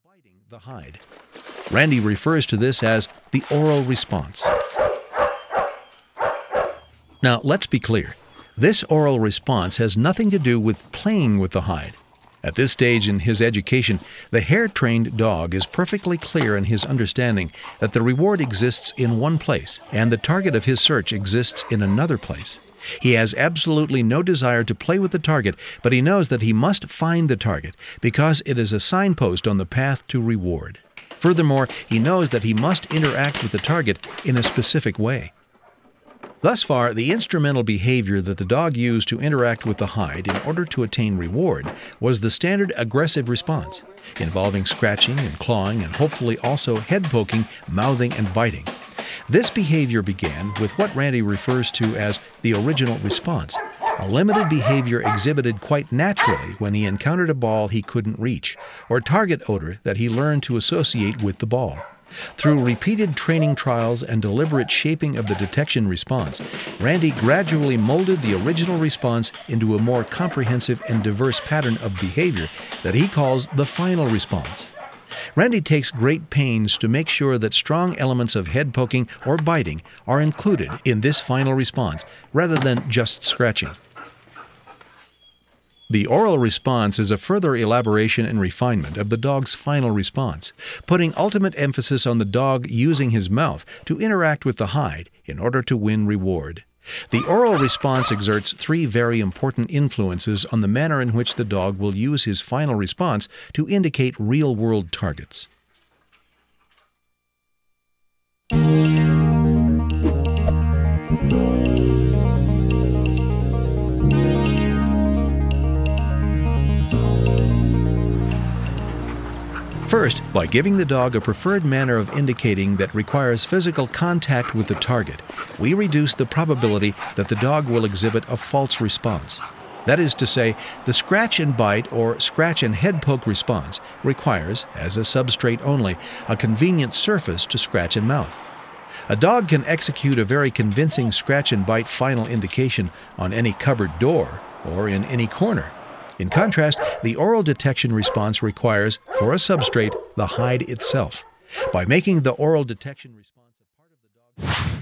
biting the hide. Randy refers to this as the oral response. Now, let's be clear. This oral response has nothing to do with playing with the hide. At this stage in his education, the Hare-trained dog is perfectly clear in his understanding that the reward exists in one place and the target of his search exists in another place. He has absolutely no desire to play with the target, but he knows that he must find the target because it is a signpost on the path to reward. Furthermore, he knows that he must interact with the target in a specific way. Thus far, the instrumental behavior that the dog used to interact with the hide in order to attain reward was the standard aggressive response, involving scratching and clawing and hopefully also head poking, mouthing, and biting. This behavior began with what Randy refers to as the original response, a limited behavior exhibited quite naturally when he encountered a ball he couldn't reach, or target odor that he learned to associate with the ball. Through repeated training trials and deliberate shaping of the detection response, Randy gradually molded the original response into a more comprehensive and diverse pattern of behavior that he calls the final response. Randy takes great pains to make sure that strong elements of head poking or biting are included in this final response, rather than just scratching. The oral response is a further elaboration and refinement of the dog's final response, putting ultimate emphasis on the dog using his mouth to interact with the hide in order to win reward. The oral response exerts three very important influences on the manner in which the dog will use his final response to indicate real-world targets. First, by giving the dog a preferred manner of indicating that requires physical contact with the target, we reduce the probability that the dog will exhibit a false response. That is to say, the scratch and bite or scratch and head poke response requires, as a substrate only, a convenient surface to scratch and mouth. A dog can execute a very convincing scratch and bite final indication on any cupboard door or in any corner. In contrast, the oral detection response requires, for a substrate, the hide itself. By making the oral detection response a part of the dog